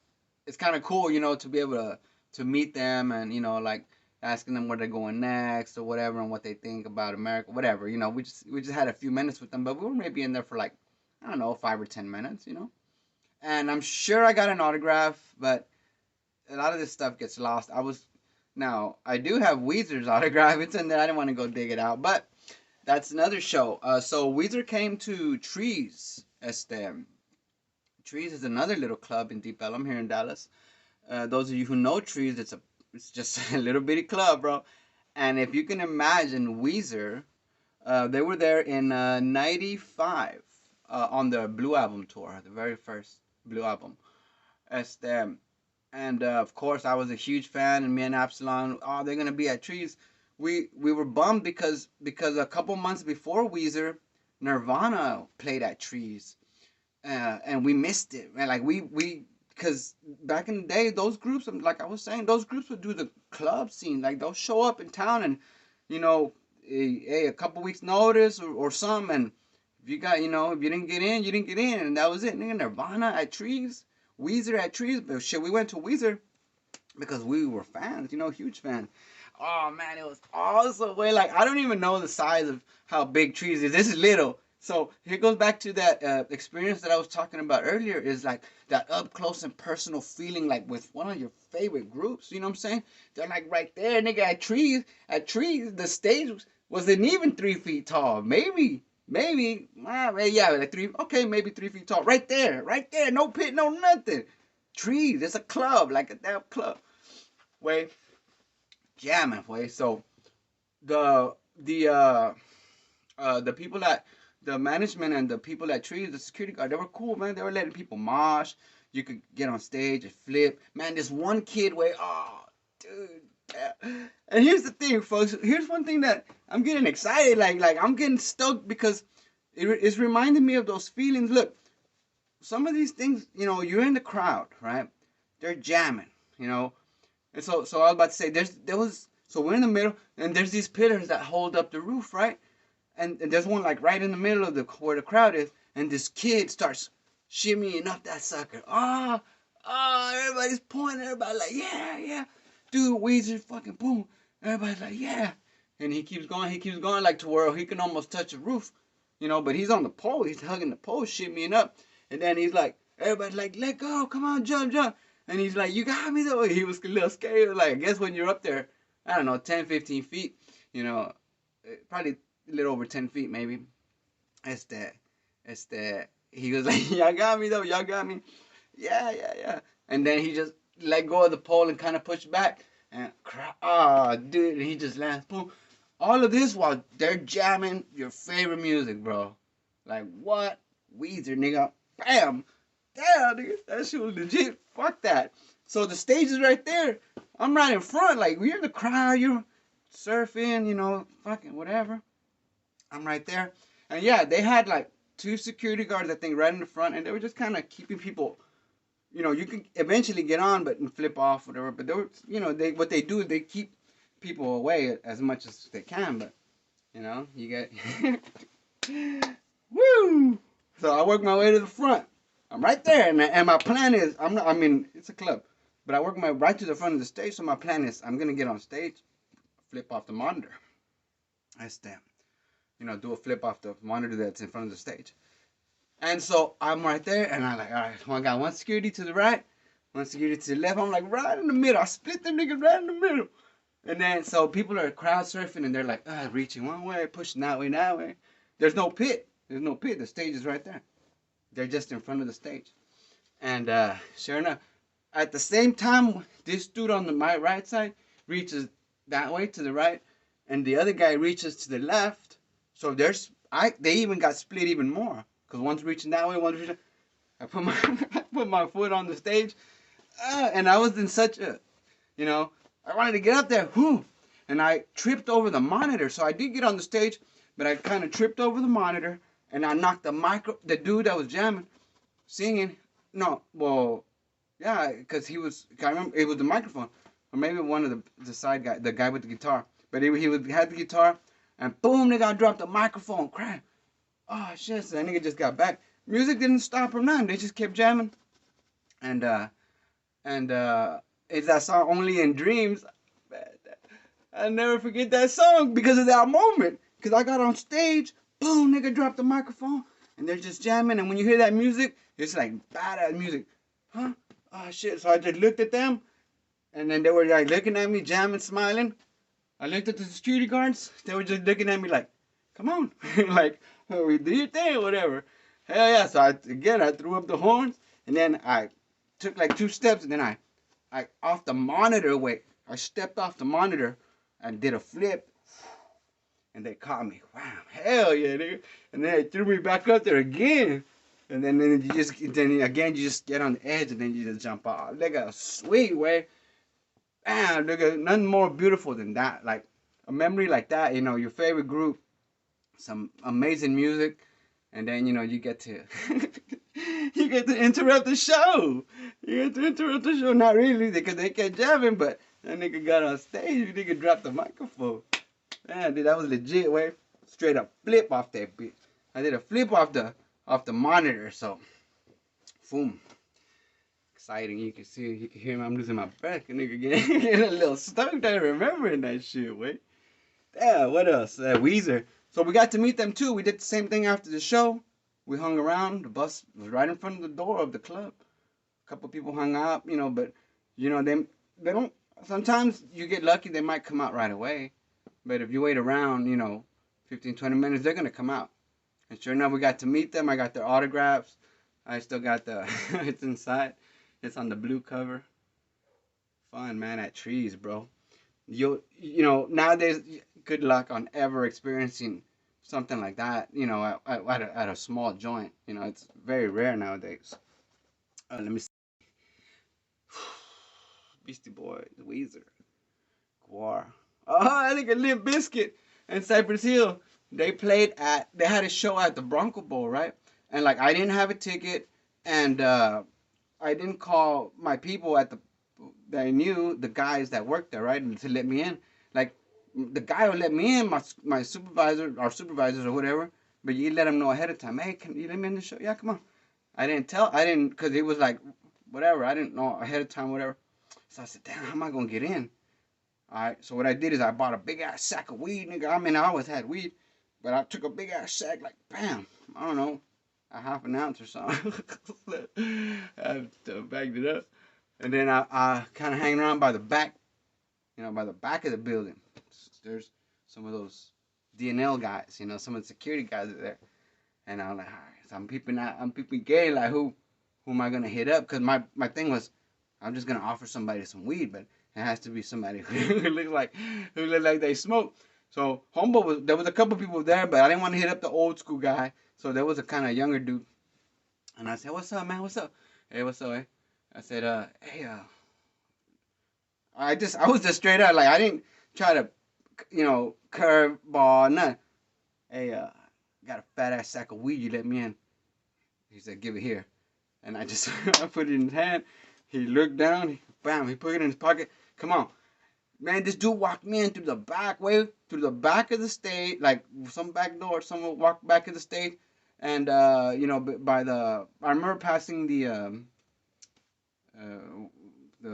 it's kind of cool, to be able to meet them and like asking them where they're going next or whatever and what they think about America, whatever. We just had a few minutes with them, but we were maybe in there for like, I don't know, 5 or 10 minutes. And I'm sure I got an autograph, but a lot of this stuff gets lost. Now I do have Weezer's autograph. It's in there. I didn't want to go dig it out, but that's another show. So Weezer came to Trees. Trees is another little club in Deep Ellum here in Dallas. Those of you who know Trees, it's just a little bitty club, bro. And if you can imagine Weezer, they were there in '95 on the Blue Album tour, the very first Blue Album. And of course, I was a huge fan, and me and Absalon, oh, they're gonna be at Trees. We were bummed because a couple months before Weezer, Nirvana played at Trees, and we missed it, man. Like we because back in the day, those groups, like I was saying, those groups would do the club scene. Like they'll show up in town, and you know, a couple weeks notice or something, and if you got, if you didn't get in, you didn't get in, and that was it. Nigga, Nirvana at Trees, Weezer at Trees, but shit, we went to Weezer because we were fans, huge fans. Oh man, it was awesome. Way like I don't even know the size of how big Trees is. This is little. So here goes back to that experience that I was talking about earlier. Is like that up close and personal feeling, like with one of your favorite groups. You know what I'm saying? They're like right there, nigga. At Trees, the stage wasn't even 3 feet tall. Maybe, yeah, like three. Okay, maybe 3 feet tall. Right there. No pit, no nothing. Trees. It's a club, like a damn club. Way jamming, way. So the people that the management and the people at Trees, the security guard, they were cool, man. They were letting people mosh. You could get on stage and flip. Man, this one kid oh, dude. Yeah. And here's the thing, folks. Here's one thing that I'm getting excited. Like I'm getting stoked because it's reminding me of those feelings. Look, some of these things, you're in the crowd, right? They're jamming, And so I was about to say, so we're in the middle, and there's these pillars that hold up the roof, right? And there's one like right in the middle of where the crowd is, and this kid starts shimmying up that sucker. Everybody's pointing, everybody like, yeah, dude, Weezer, fucking boom. Everybody's like, yeah. And he keeps going like to where he can almost touch the roof, but he's on the pole, he's hugging the pole, shimmying up. And then he's like, everybody's like, let go, come on, jump. And he's like, you got me though. He was a little scared. Like, I guess when you're up there, I don't know, 10, 15 feet, probably a little over 10 feet maybe. He was like, y'all got me though, y'all got me. Yeah. And then he just let go of the pole and kind of pushed back. And dude, and he just lands, boom. All of this while they're jamming your favorite music, bro. Like, what? Weezer, nigga. Bam. Damn, nigga. That shit was legit. Fuck that. So the stage is right there. I'm right in front. Like, we're in the crowd. You're surfing, fucking whatever. I'm right there. And yeah, they had like 2 security guards, I think, right in the front. And they were just kind of keeping people, you can eventually get on and flip off, whatever. But they were, what they do is they keep people away as much as they can. But, you get, woo! So I work my way to the front. I'm right there. And my plan is, it's a club. But I work my right to the front of the stage. So my plan is I'm going to get on stage, flip off the monitor. That's them. Do a flip off the monitor that's in front of the stage. And so I'm right there, and I'm like, all right, I got one security to the right, one security to the left. I'm like, right in the middle. I split them niggas right in the middle. And then, so people are crowd surfing, and they're like, reaching one way, pushing that way. There's no pit. The stage is right there. They're just in front of the stage. And sure enough, at the same time, this dude on my right side reaches that way to the right, and the other guy reaches to the left. So they even got split even more. Because one's reaching that way, one's reaching. I put my foot on the stage. And I was in such a, I wanted to get up there, whoo, and I tripped over the monitor. So I did get on the stage, but I kind of tripped over the monitor, and I knocked the dude that was jamming, singing. No, well, yeah, because I remember it was the microphone, or maybe one of the side guy, the guy with the guitar. But had the guitar, and boom, nigga, I dropped the microphone, crap. Oh shit! So that nigga just got back. Music didn't stop or nothing. They just kept jamming, and it's that song "Only in Dreams." I'll never forget that song because of that moment. Because I got on stage, boom, nigga dropped the microphone, and they're just jamming. And when you hear that music, it's like badass music. Huh? Oh shit! So I just looked at them, and then they were like looking at me, jamming, smiling. I looked at the security guards. They were just looking at me like, "Come on, like, we do your thing, or whatever." Hell yeah! So I threw up the horns, and then I took like 2 steps, and then I off the monitor. Wait, I stepped off the monitor and did a flip, and they caught me. Wow, hell yeah, nigga! And then they threw me back up there again, and then you just get on the edge, and then you just jump off. Nigga, sweet way. Damn, nigga, nothing more beautiful than that. Like a memory like that, your favorite group, some amazing music, and then you get to you get to interrupt the show. You get to interrupt the show, not really because they kept jamming, but that nigga got on stage, nigga dropped the microphone. Man, dude, that was legit, way. Straight up flip off that bitch. I did a flip off the monitor, so boom. Exciting. You can hear me. I'm losing my breath. Nigga getting a little stoked. I remembering that shit. Wait. Yeah. What else? Weezer. So we got to meet them too. We did the same thing after the show. We hung around. The bus was right in front of the door of the club. A couple people hung out, but they don't. Sometimes you get lucky. They might come out right away. But if you wait around, 15, 20 minutes, they're gonna come out. And sure enough, we got to meet them. I got their autographs. I still got it's inside. It's on the blue cover. Fun, man, at trees, bro. Nowadays, good luck on ever experiencing something like that, at a small joint. It's very rare nowadays. Let me see. Beastie Boys, Weezer, GWAR. Oh, I think a Limp Bizkit and Cypress Hill. They had a show at the Bronco Bowl, right? And like, I didn't have a ticket, and I didn't call my people that I knew, the guys that worked there, right, to let me in. Like, the guy would let me in, my supervisor, our supervisors or whatever, but you let them know ahead of time. Hey, can you let me in the show? Yeah, come on. Because it was like, whatever. I didn't know ahead of time, whatever. So I said, damn, how am I going to get in? All right, so what I did is I bought a big-ass sack of weed, nigga. I mean, I always had weed, but I took a big-ass sack, like, bam, I don't know, a half an ounce or something. I bagged it up. And then I kind of hang around by the back, by the back of the building. There's some of those DNL guys, some of the security guys are there. And I'm like, all right, so I'm peeping gay, like, who am I going to hit up? Because my thing was, I'm just going to offer somebody some weed, but it has to be somebody who looks like they smoke. So there was a couple people there, but I didn't want to hit up the old school guy. So there was a kind of younger dude. And I said, what's up, man? What's up? Hey, what's up, eh? I said, hey, I was just straight out, like, I didn't try to, curveball, nothing. Hey, got a fat ass sack of weed, you let me in. He said, give it here. And I just, I put it in his hand. He looked down, bam, he put it in his pocket. Come on. Man, this dude walked me in through the back of the stage, like some back door, someone walked back of the stage. And, I remember passing the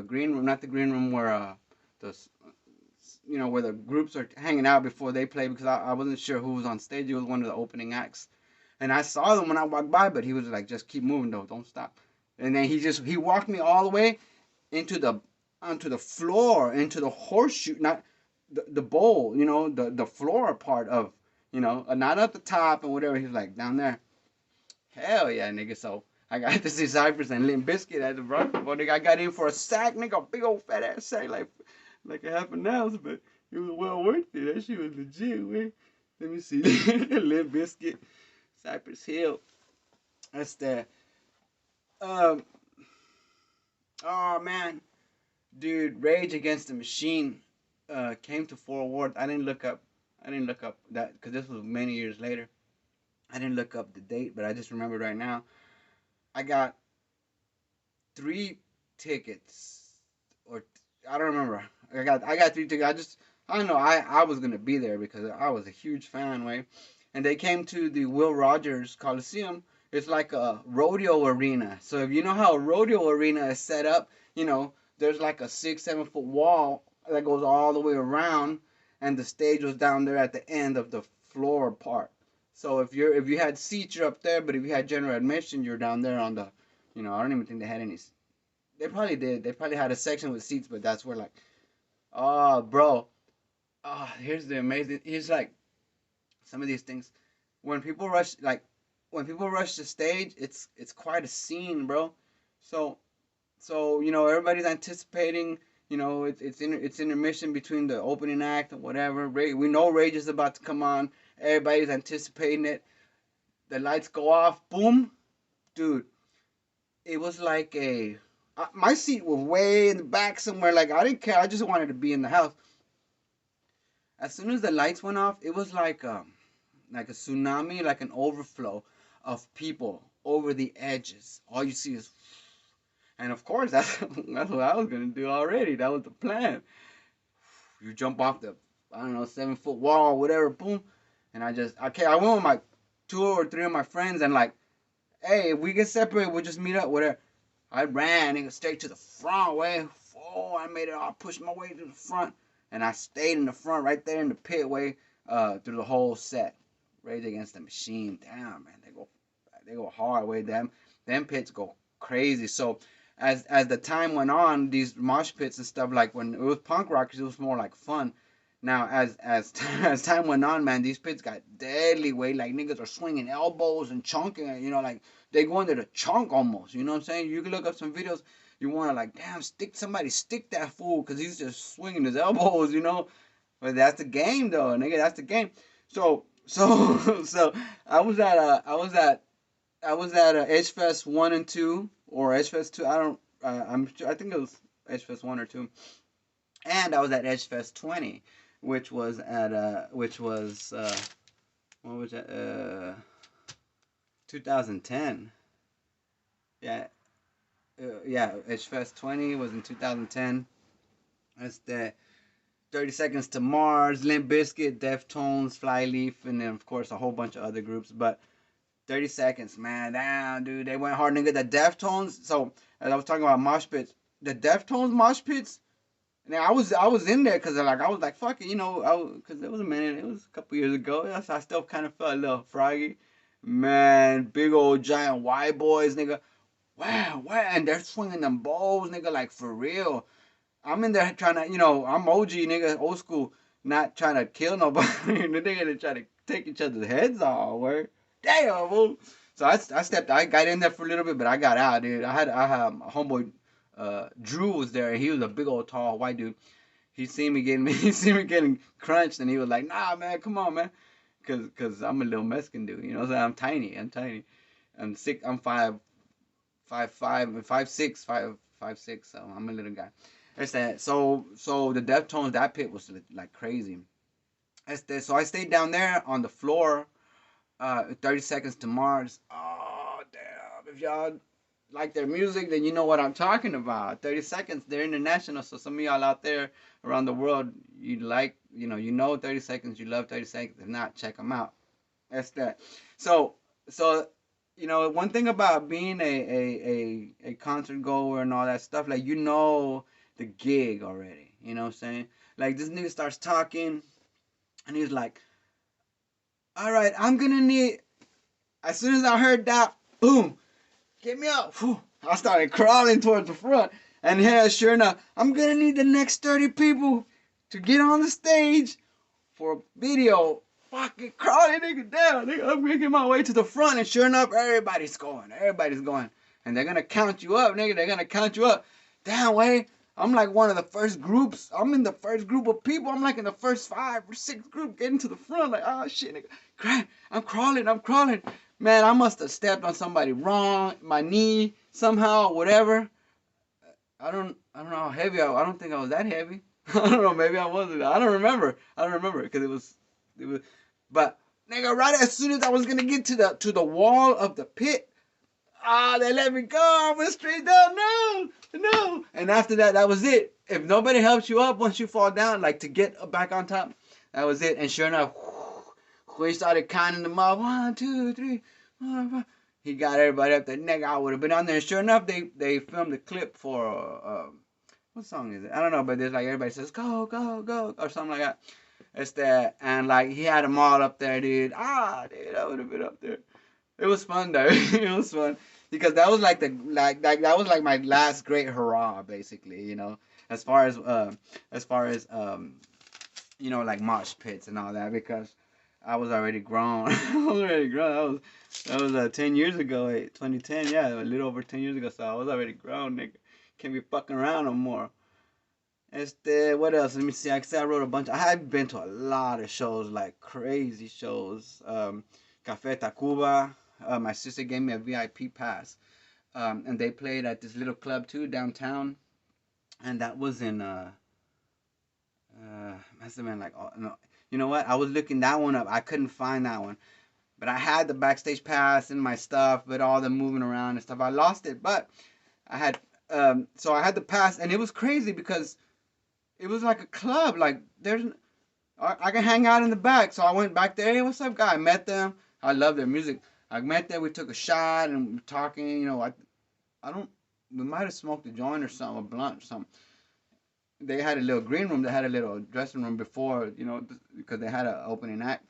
green room, not the green room where, where the groups are hanging out before they play, because I wasn't sure who was on stage. It was one of the opening acts. And I saw them when I walked by, but he was like, just keep moving though, don't stop. And then he walked me all the way onto the floor, into the horseshoe, not the bowl, the floor part of, not at the top and whatever. He was like, down there. Hell yeah, nigga. So I got to see Cypress and Limp Bizkit at the Bronco Bowl. Nigga, I got in for a sack, nigga, a big old fat ass sack, like a half an ounce, but it was well worth it. That shit was legit, man. Let me see. Limp Bizkit, Cypress Hill. That's that. Oh man, Dude, Rage Against the Machine came to Fort Worth. I didn't look up. That because this was many years later. I didn't look up the date, but I just remember right now. I got 3 tickets, or I don't remember. I got 3 tickets. I don't know. I was gonna be there because I was a huge fan, way. And they came to the Will Rogers Coliseum. It's like a rodeo arena. So if you know how a rodeo arena is set up, there's like a 6, 7 foot wall that goes all the way around, and the stage was down there at the end of the floor part. So if you had seats, you're up there, but if you had general admission, you're down there on the, I don't even think they had any. They probably did. They probably had a section with seats, but that's where like, oh, bro, here's the amazing. Here's like some of these things. When people rush, like when people rush the stage, it's quite a scene, bro. So everybody's anticipating. It's intermission between the opening act and whatever. We know Rage is about to come on. Everybody's anticipating it. The lights go off. Boom, dude. It was like my seat was way in the back somewhere. Like I didn't care. I just wanted to be in the house. As soon as the lights went off, it was like a tsunami, like an overflow of people over the edges. All you see is, and of course that's what I was gonna do already. That was the plan. You jump off the, I don't know, 7 foot wall, whatever, boom, and I went with my 2 or 3 of my friends, and like, hey, if we get separated, we'll just meet up, whatever. I ran and straight to the front way. Oh, I made it. I pushed my way to the front, and I stayed in the front, right there in the pit way, through the whole set. Rage Against the Machine, damn man, they go hard way. Them pits go crazy. So as the time went on, these mosh pits and stuff, like when it was punk rock, it was more like fun. Now as time went on, man, these pits got deadly way. Like niggas are swinging elbows and chunking, like they go into the chunk almost. You know what I'm saying? You can look up some videos. You want to like, damn, stick that fool because he's just swinging his elbows, But that's the game though, nigga. That's the game. So I was at Edge Fest 1 and 2, or Edge Fest 2. I think it was Edge Fest 1 or 2, and I was at Edge Fest 20, which was what was that? 2010. Yeah, yeah. Edge Fest 20 was in 2010. That's the 30 Seconds to Mars, Limp Bizkit, Deftones, Flyleaf, and then of course a whole bunch of other groups. But 30 Seconds, man, damn, dude, they went hard, nigga. The Deftones. So as I was talking about mosh pits, the Deftones mosh pits. Now I was in there because I was like, fuck it, because it was a minute, it was a couple years ago. I still kind of felt a little froggy. Man, big old giant white boys, nigga. Wow, and they're swinging them bows, nigga, like for real. I'm in there trying to, I'm OG, nigga, old school, not trying to kill nobody. The nigga that try to take each other's heads off, word. Damn, fool. So I got in there for a little bit, but I got out, dude. I had my homeboy, Drew was there, and he was a big old tall white dude. He seen me getting crunched, and he was like, nah, man, come on, man. Cause I'm a little Mexican dude, so I'm tiny. I'm sick, I'm 5'5", 5'6", 5'6", so I'm a little guy. That's that. So the Deftones, that pit was like crazy. So I stayed down there on the floor. 30 Seconds to Mars. Oh damn! If y'all like their music, then you know what I'm talking about. 30 Seconds, they're international. So some of y'all out there around the world, you like, 30 Seconds, you love 30 Seconds. If not, check them out. That's that. So one thing about being a concert goer and all that stuff, like the gig already. You know what I'm saying? Like this nigga starts talking, and he's like, all right, I'm gonna need. As soon as I heard that, boom, get me up. Whew. I started crawling towards the front, and yeah, sure enough, I'm gonna need the next 30 people to get on the stage for a video. Fucking crawling, nigga, down, nigga. I'm making my way to the front, and sure enough, everybody's going, and they're gonna count you up, nigga. They're gonna count you up. Damn way. I'm like one of the first groups. I'm in the first group of people. I'm like in the first 5 or 6 group getting to the front. Like, oh shit, nigga. I'm crawling. Man, I must have stepped on somebody wrong, my knee, somehow, whatever. I don't know how heavy I don't think I was that heavy. I don't know, maybe I wasn't. I don't remember because it was, but nigga, right as soon as I was gonna get to the wall of the pit, they let me go. I went straight down. No, no. And after that, that was it. If nobody helps you up once you fall down, like to get back on top, that was it. And sure enough, we started counting them up. 1, 2, 3, 4, 5. He got everybody up there. Nigga, I would have been on there. And sure enough, they filmed a clip for what song is it? I don't know, but there's like everybody says go, go, go, or something like that. It's that, and like he had them all up there, dude. Dude, I would have been up there. It was fun though. It was fun because that was like that was like my last great hurrah, basically. As far as like mosh pits and all that, because I was already grown. I was already grown. That was 10 years ago, 2010. Yeah, a little over 10 years ago. So I was already grown, nigga. Can't be fucking around no more. What else? Let me see. I said I wrote a bunch. I have been to a lot of shows, like crazy shows. Café Tacuba. My sister gave me a VIP pass, and they played at this little club too downtown, and that was in must have been like no, you know what? I was looking that one up. I couldn't find that one, but I had the backstage pass and my stuff, but all the moving around and stuff, I lost it. But I had so I had the pass, and it was crazy because it was like a club. Like I can hang out in the back, so I went back there. Hey, what's up, guy? I met them. I love their music. I met there. We took a shot and we were talking. I don't. We might have smoked a joint or something, a blunt or something. They had a little green room. They had a little dressing room before, because they had an opening act.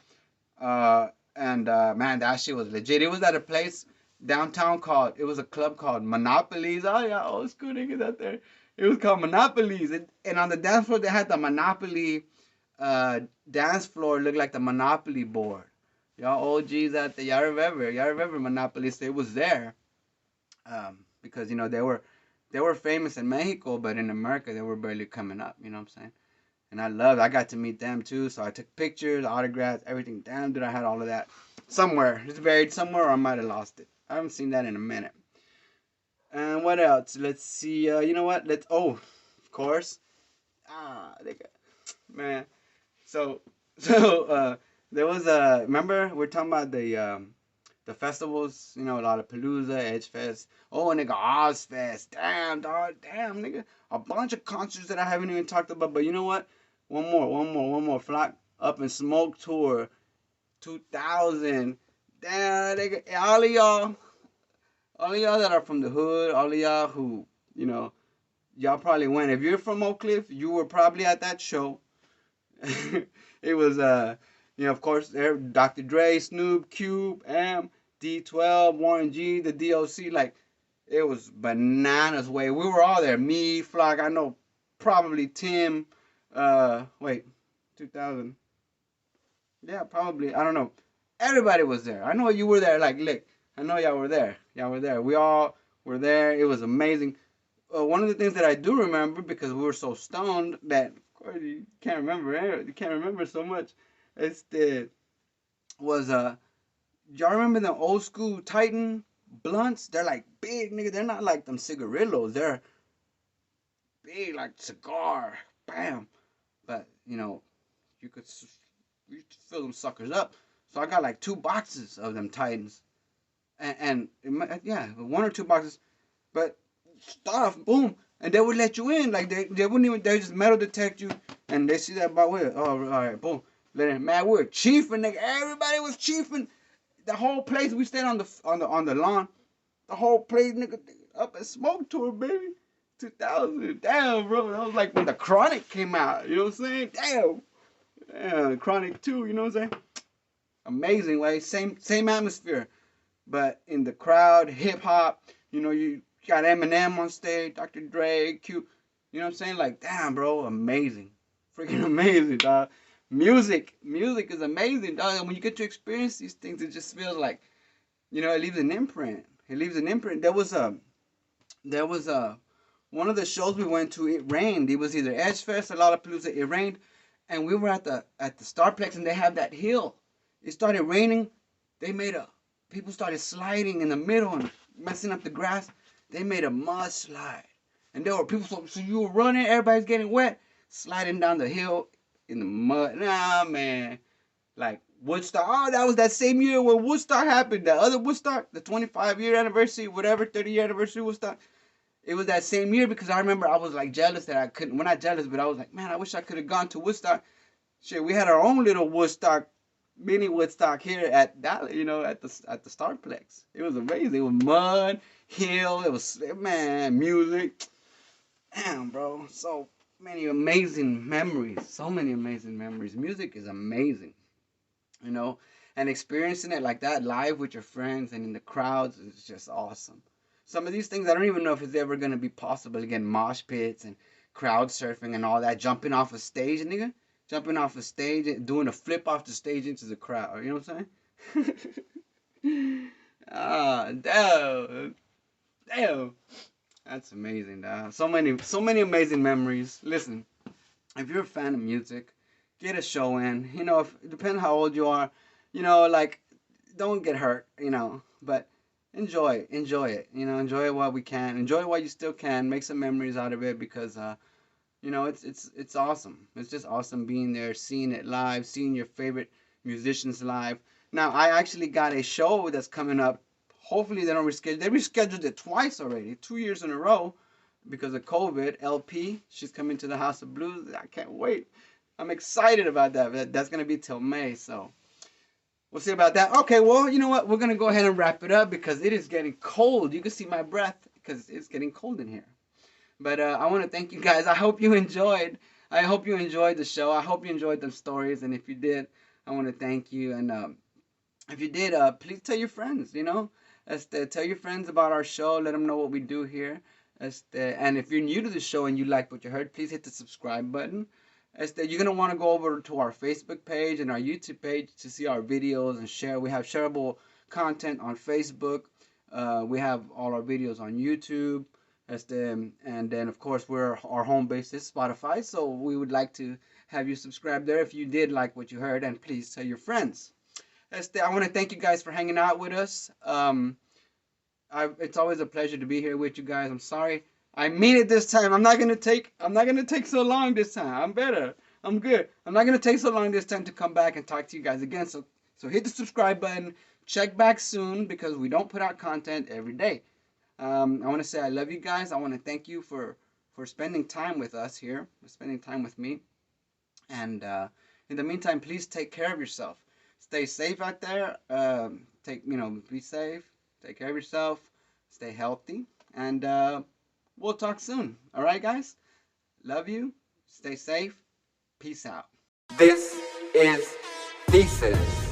And man, that shit was legit. It was at a place downtown it was a club called Monopolies. Oh yeah, old school niggas out there. It was called Monopolies, and on the dance floor they had the Monopoly dance floor looked like the Monopoly board. Y'all OGs out there, y'all remember Monopolies? It was there, because they were famous in Mexico, but in America they were barely coming up. You know what I'm saying? And I got to meet them too. So I took pictures, autographs, everything. Damn, dude, I had all of that somewhere. It's buried somewhere, or I might have lost it. I haven't seen that in a minute. And what else? Let's see. You know what? Of course. They got, man. So, there was remember we're talking about the festivals, a lot of Palooza, Edge Fest. Oh, nigga, Ozfest. Damn, dog. Damn, nigga. A bunch of concerts that I haven't even talked about. But you know what? One more. Flock Up and Smoke Tour 2000. Damn, nigga. All of y'all that are from the hood, all of y'all who, y'all probably went. If you're from Oak Cliff, you were probably at that show. It was, of course, there, Dr. Dre, Snoop, Cube, M, D12, Warren G, the DOC, like, it was bananas way. We were all there. Me, Flock, I know probably Tim, 2000. Yeah, probably, I don't know. Everybody was there. I know you were there, like, look, I know y'all were there. We all were there. It was amazing. One of the things that I do remember, because we were so stoned that, of course, you can't remember so much. Y'all remember the old school Titan blunts? They're like big, nigga. They're not like them cigarillos. They're big, like cigar. Bam. But, you could fill them suckers up. So I got like 2 boxes of them Titans. And yeah, 1 or 2 boxes. But stuff, boom. And they would let you in. Like, they wouldn't even, they just metal detect you. And they see that about with. Oh, all right, boom. Man, we were chiefing, nigga. Everybody was chiefing. The whole place, we stayed on the lawn. The whole place, nigga, up at Smoke Tour, baby. 2000. Damn, bro. That was like when the Chronic came out. You know what I'm saying? Damn, Chronic 2, you know what I'm saying? Amazing way. Same atmosphere. But in the crowd, hip hop, you got Eminem on stage, Dr. Dre, Q. You know what I'm saying? Like, damn, bro, amazing. Freaking amazing, dog. Music is amazing, dog. And when you get to experience these things, it just feels like, it leaves an imprint. There was one of the shows we went to, it rained. It was either Edge Fest or Lollapalooza. It rained, and we were at the Starplex, and they have that hill. It started raining. People started sliding in the middle and messing up the grass. They made a mud slide. And there were people, so you were running, everybody's getting wet, sliding down the hill in the mud. Nah, man. Like Woodstock. Oh, that was that same year when Woodstock happened. The other Woodstock, the 25-year anniversary, whatever, 30-year anniversary Woodstock. It was that same year because I remember I was like jealous that I couldn't. Well, not jealous, but I was like, man, I wish I could have gone to Woodstock. Shit, we had our own little Woodstock, mini Woodstock here at Dallas, at the Starplex. It was amazing. It was mud, hill. It was, man, music. Damn, bro. So many amazing memories. So many amazing memories. Music is amazing, you know, and experiencing it like that live with your friends and in the crowds is just awesome. Some of these things I don't even know if it's ever gonna be possible again. Mosh pits and crowd surfing and all that, jumping off a stage, nigga, jumping off a stage and doing a flip off the stage into the crowd. You know what I'm saying? Ah, damn, damn. That's amazing, dog. So many amazing memories. Listen, if you're a fan of music, get a show in. You know, if depending how old you are, like don't get hurt, but enjoy it. Enjoy it while we can. Enjoy it while you still can. Make some memories out of it because it's awesome. It's just awesome being there, seeing it live, seeing your favorite musicians live. Now, I actually got a show that's coming up. Hopefully they don't reschedule. They rescheduled it twice already, 2 years in a row because of COVID. LP, she's coming to the House of Blues. I can't wait. I'm excited about that. That's going to be till May, so we'll see about that. Okay, well, you know what? We're going to go ahead and wrap it up because it is getting cold. You can see my breath because it's getting cold in here. But I want to thank you guys. I hope you enjoyed. I hope you enjoyed the show. I hope you enjoyed the stories. And if you did, I want to thank you. And if you did, please tell your friends, tell your friends about our show. Let them know what we do here. And if you're new to the show and you like what you heard, please hit the subscribe button. You're going to want to go over to our Facebook page and our YouTube page to see our videos and share. We have shareable content on Facebook. We have all our videos on YouTube. And then, of course, our home base is Spotify. So we would like to have you subscribe there if you did like what you heard. And please tell your friends. I want to thank you guys for hanging out with us. It's always a pleasure to be here with you guys. I'm sorry. I mean it this time. I'm not gonna take so long this time. I'm better. I'm good. I'm not gonna take so long this time to come back and talk to you guys again. So hit the subscribe button. Check back soon because we don't put out content every day. I want to say I love you guys. I want to thank you for spending time with us here, for spending time with me. And in the meantime, please take care of yourself. Stay safe out there. Be safe. Take care of yourself. Stay healthy. And we'll talk soon. All right, guys? Love you. Stay safe. Peace out. This is Thesis.